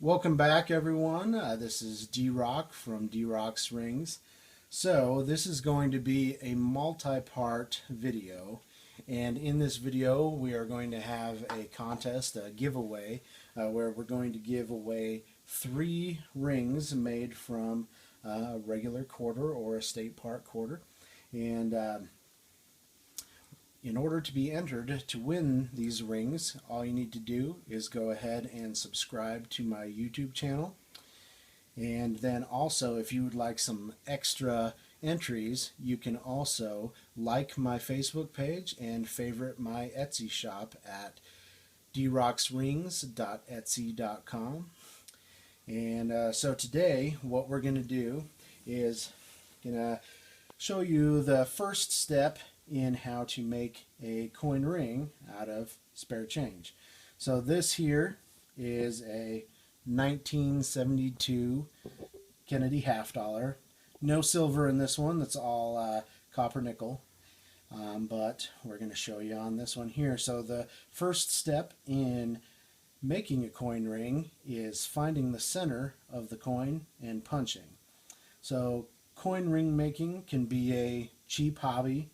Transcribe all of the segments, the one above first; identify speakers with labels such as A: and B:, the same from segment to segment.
A: Welcome back, everyone. This is D-Rock from D-Rock's Rings. So this is going to be a multi-part video, and in this video we are going to have a contest, a giveaway, where we're going to give away 3 rings made from a regular quarter or a state park quarter. And in order to be entered to win these rings, all you need to do is go ahead and subscribe to my YouTube channel. And then also, if you would like some extra entries, you can also like my Facebook page and favorite my Etsy shop at drocksrings.etsy.com. And so today, what we're going to do is show you the first step in how to make a coin ring out of spare change. So this here is a 1972 Kennedy half dollar. No silver in this one, that's all copper nickel. But we're going to show you on this one here. So the first step in making a coin ring is finding the center of the coin and punching. So coin ring making can be a cheap hobby.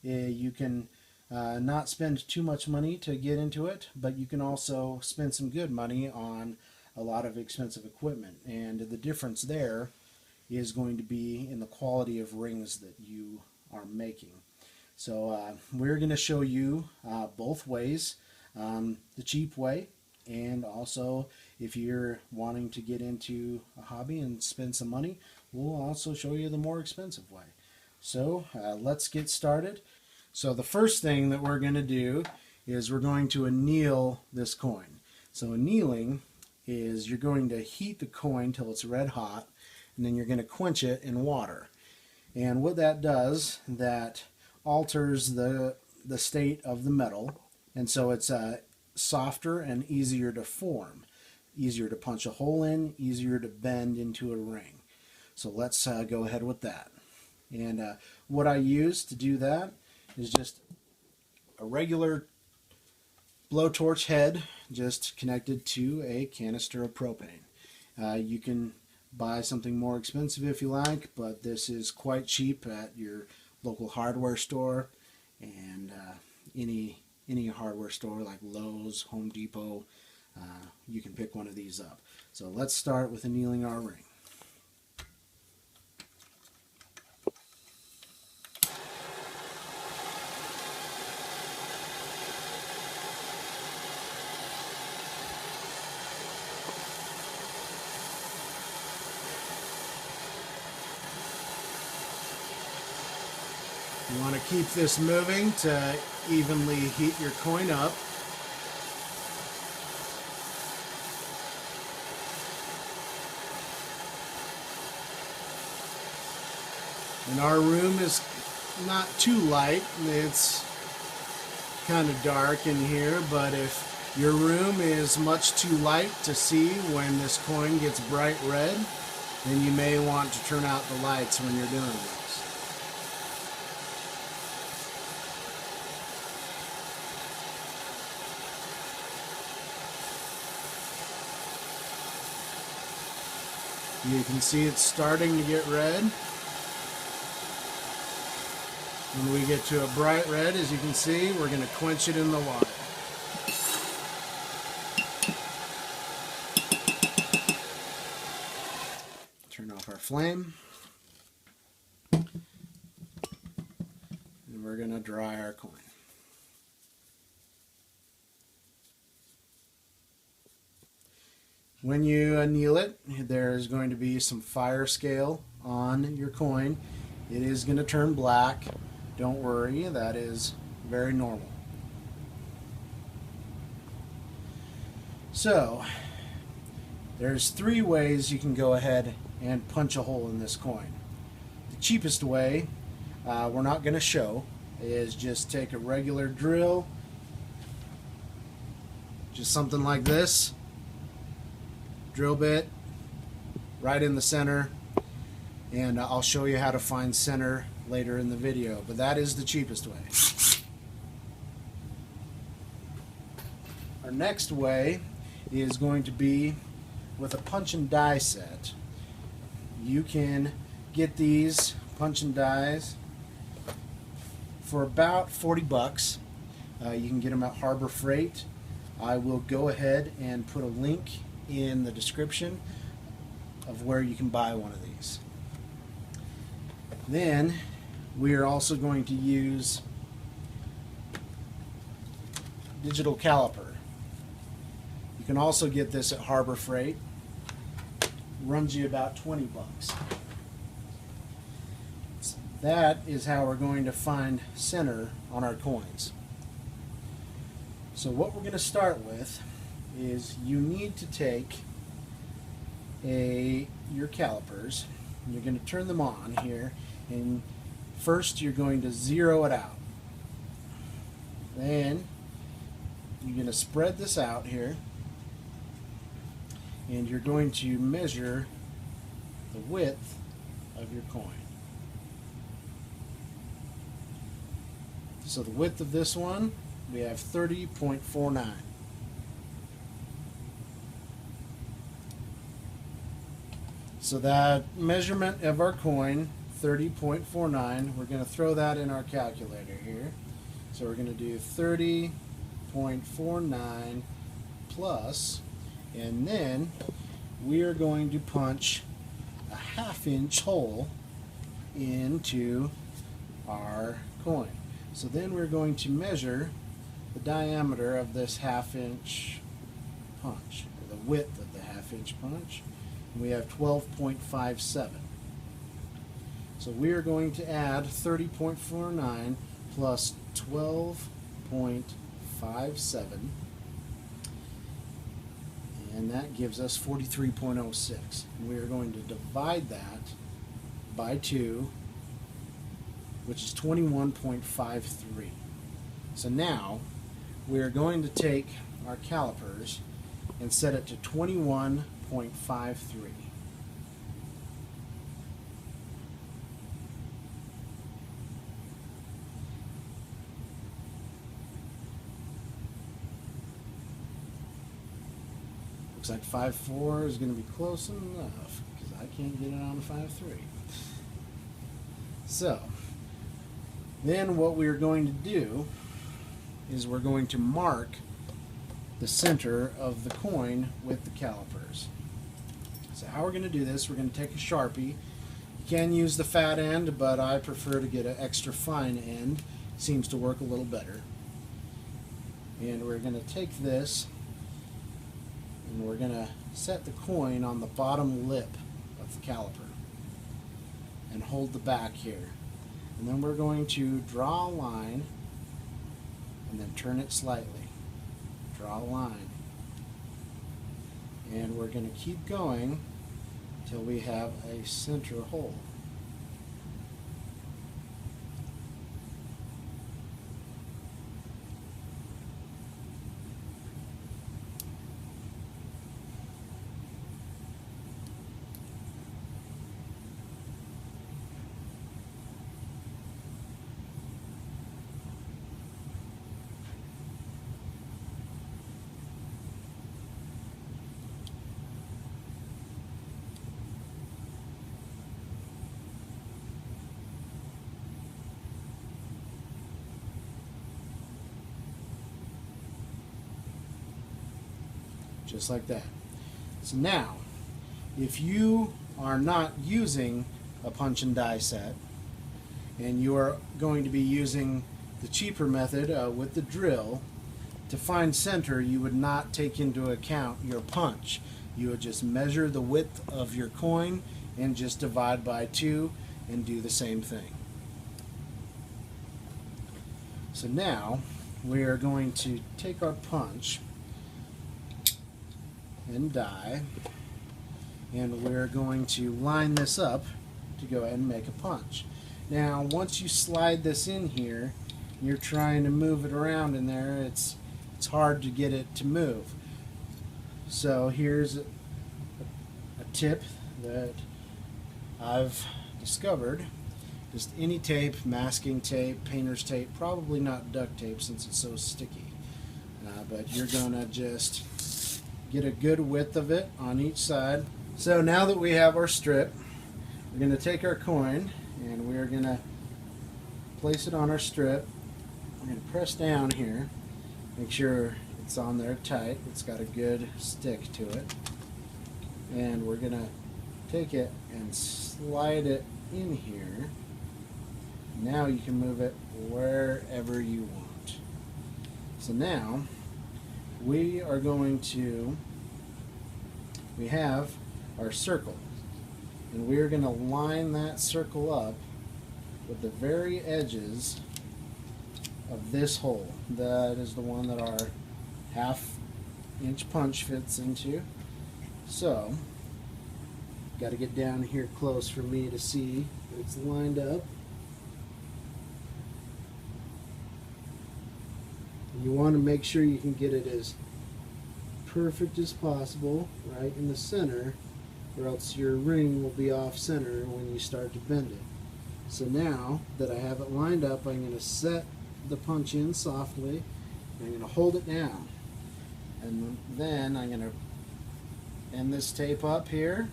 A: You can not spend too much money to get into it, but you can also spend some good money on a lot of expensive equipment. And the difference there is going to be in the quality of rings that you are making. So we're going to show you both ways, the cheap way, and also if you're wanting to get into a hobby and spend some money, we'll also show you the more expensive way. So let's get started. So the first thing that we're going to do is we're going to anneal this coin. So annealing is you're going to heat the coin till it's red hot, and then you're going to quench it in water. And what that does, that alters the state of the metal, and so it's softer and easier to form, easier to punch a hole in, easier to bend into a ring. So let's go ahead with that. And what I use to do that is just a regular blowtorch head just connected to a canister of propane. You can buy something more expensive if you like, but this is quite cheap at your local hardware store and any hardware store like Lowe's, Home Depot. You can pick one of these up. So let's start with annealing our ring. You want to keep this moving to evenly heat your coin up. And our room is not too light. It's kind of dark in here, but if your room is much too light to see when this coin gets bright red, then you may want to turn out the lights when you're doing this. You can see it's starting to get red. When we get to a bright red, as you can see, we're going to quench it in the water. Turn off our flame. And we're going to dry our coin. When you anneal it, there's going to be some fire scale on your coin. It is going to turn black. Don't worry, that is very normal. So, there's 3 ways you can go ahead and punch a hole in this coin. The cheapest way, we're not going to show, is just take a regular drill, just something like this. Drill bit right in the center, and I'll show you how to find center later in the video, but that is the cheapest way. Our next way is going to be with a punch and die set, you can get these punch and dies for about 40 bucks. You can get them at Harbor Freight. I will go ahead and put a link in the description of where you can buy one of these. Then we are also going to use digital caliper. You can also get this at Harbor Freight. Runs you about 20 bucks. So that is how we're going to find center on our coins. So what we're going to start with is you need to take your calipers. You're going to turn them on here, and first you're going to zero it out. Then you're going to spread this out here, and you're going to measure the width of your coin. So the width of this one, we have 30.49. So that measurement of our coin, 30.49, we're going to throw that in our calculator here. So we're going to do 30.49 plus, and then we are going to punch a 1/2 inch hole into our coin. So then we're going to measure the diameter of this 1/2 inch punch, or the width of the 1/2 inch punch. We have 12.57. So we are going to add 30.49 plus 12.57, and that gives us 43.06. And we are going to divide that by 2, which is 21.53. So now we are going to take our calipers and set it to 21.53. Looks like 5.4 is going to be close enough because I can't get it on 5.3. So then what we're going to do is we're going to mark the center of the coin with the calipers. So how we're going to do this, we're going to take a Sharpie. You can use the fat end, but I prefer to get an extra fine end. Seems to work a little better. And we're going to take this and we're going to set the coin on the bottom lip of the caliper and hold the back here. And then we're going to draw a line and then turn it slightly. Draw a line. And we're going to keep going until we have a center hole. Just like that. So now, if you are not using a punch and die set, and you are going to be using the cheaper method with the drill, to find center, you would not take into account your punch. You would just measure the width of your coin and just divide by 2 and do the same thing. So now we are going to take our punch and die, and we're going to line this up to go ahead and make a punch. Now once you slide this in here, you're trying to move it around in there, it's hard to get it to move. So here's a tip that I've discovered. Just any tape, masking tape, painter's tape, probably not duct tape since it's so sticky, but you're gonna just get a good width of it on each side. So now that we have our strip, we're going to take our coin and we're going to place it on our strip. We're going to press down here, make sure it's on there tight, it's got a good stick to it, and we're going to take it and slide it in here. Now you can move it wherever you want. So now we are going to, we have our circle, and we are going to line that circle up with the very edges of this hole. That is the one that our half-inch punch fits into. So, got to get down here close for me to see that it's lined up. You want to make sure you can get it as perfect as possible right in the center, or else your ring will be off center when you start to bend it. So now that I have it lined up, I'm going to set the punch in softly, and I'm going to hold it down, and then I'm going to end this tape up here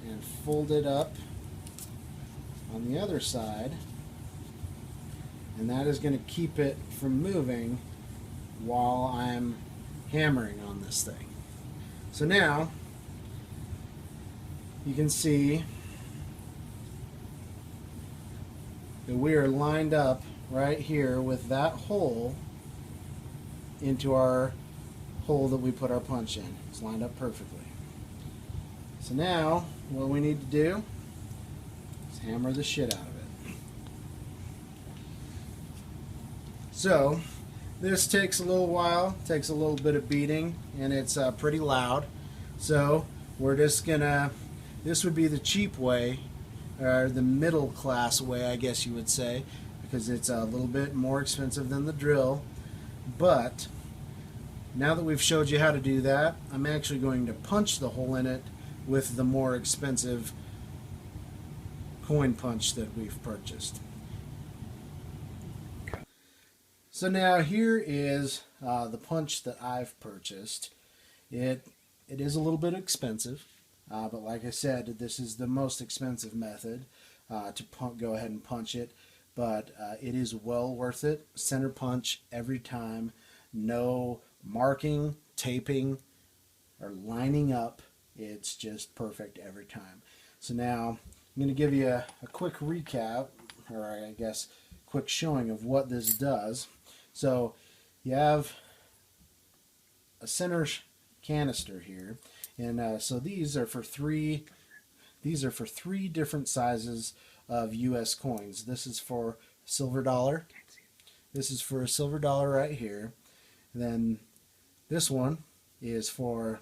A: and fold it up on the other side, and that is going to keep it from moving while I'm hammering on this thing. So now you can see that we are lined up right here with that hole into our hole that we put our punch in. It's lined up perfectly. So now what we need to do is hammer the shit out of it. So this takes a little while, takes a little bit of beating, and it's pretty loud. So we're just gonna, this would be the cheap way, or the middle class way, I guess you would say, because it's a little bit more expensive than the drill. But now that we've showed you how to do that, I'm actually going to punch the hole in it with the more expensive coin punch that we've purchased. So now here is the punch that I've purchased. It is a little bit expensive, but like I said, this is the most expensive method to go ahead and punch it, but it is well worth it. Center punch every time, no marking, taping, or lining up. It's just perfect every time. So now I'm going to give you a quick recap, or I guess quick showing of what this does. So you have a center canister here, and so these are for three different sizes of U.S. coins. This is for silver dollar. This is for a silver dollar right here. And then this one is for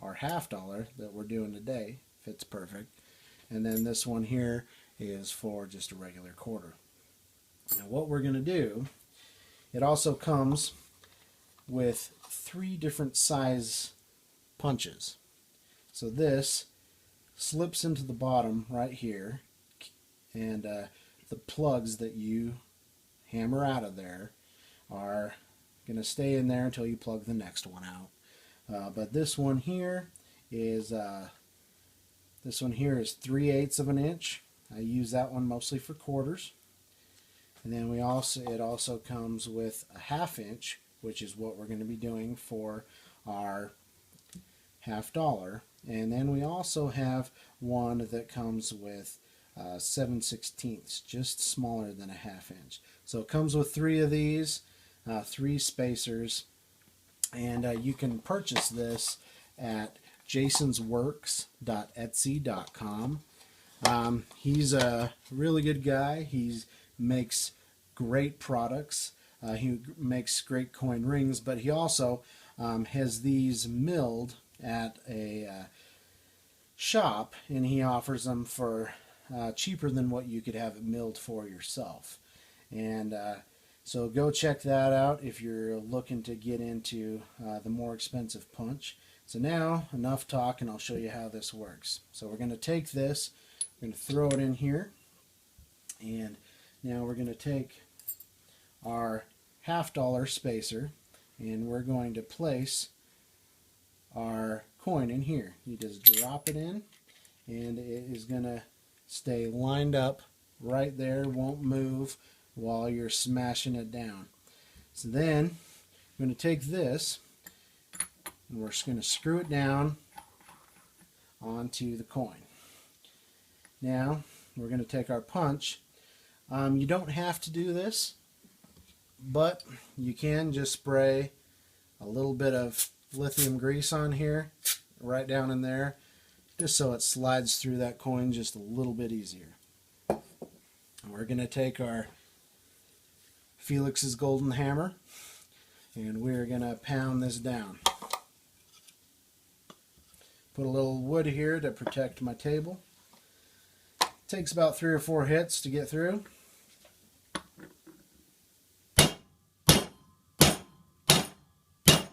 A: our half dollar that we're doing today. Fits perfect. And then this one here is for just a regular quarter. Now what we're going to do, it also comes with 3 different size punches. So this slips into the bottom right here, and the plugs that you hammer out of there are going to stay in there until you plug the next one out. But this one here is 3/8 of an inch. I use that one mostly for quarters. And then it also comes with a 1/2 inch, which is what we're going to be doing for our half dollar. And then we also have one that comes with 7/16, just smaller than a 1/2 inch. So it comes with 3 of these, 3 spacers, and you can purchase this at jasonsworks.etsy.com. He's a really good guy. He makes great products. He makes great coin rings, but he also has these milled at a shop, and he offers them for cheaper than what you could have it milled for yourself. And so go check that out if you're looking to get into the more expensive punch. So now, enough talk, and I'll show you how this works. So we're going to take this, we're going to throw it in here, and now we're going to take our half dollar spacer, and we're going to place our coin in here. You just drop it in, and it is going to stay lined up right there, won't move while you're smashing it down. So then I'm going to take this, and we're just going to screw it down onto the coin. Now we're going to take our punch. You don't have to do this, but you can just spray a little bit of lithium grease on here, right down in there, just so it slides through that coin just a little bit easier. We're going to take our Felix's golden hammer, and we're going to pound this down. Put a little wood here to protect my table. Takes about 3 or 4 hits to get through.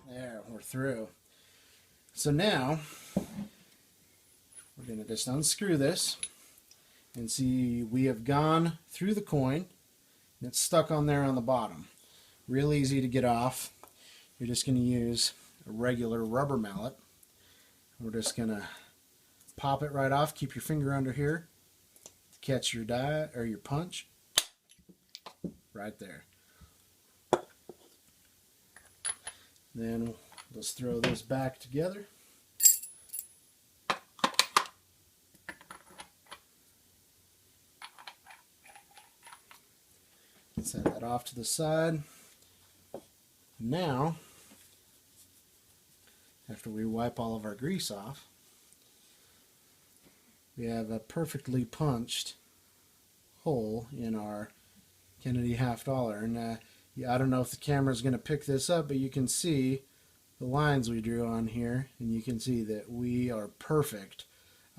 A: There, we're through. So now we're going to just unscrew this and see we have gone through the coin, and it's stuck on there on the bottom. Real easy to get off. You're just going to use a regular rubber mallet. We're just going to pop it right off. Keep your finger under here to catch your die or your punch. Right there. Then let's throw this back together. Set that off to the side. Now, after we wipe all of our grease off, we have a perfectly punched hole in our Kennedy half dollar. And I don't know if the camera is going to pick this up, but you can see the lines we drew on here, and you can see that we are perfect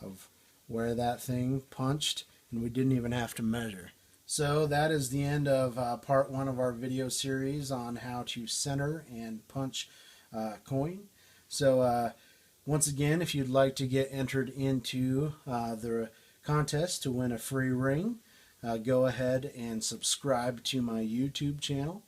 A: of where that thing punched, and we didn't even have to measure. So that is the end of part 1 of our video series on how to center and punch coin. So once again, if you'd like to get entered into the contest to win a free ring, go ahead and subscribe to my YouTube channel.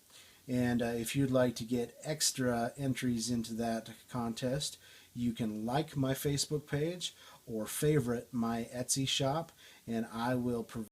A: And if you'd like to get extra entries into that contest, you can like my Facebook page or favorite my Etsy shop, and I will provide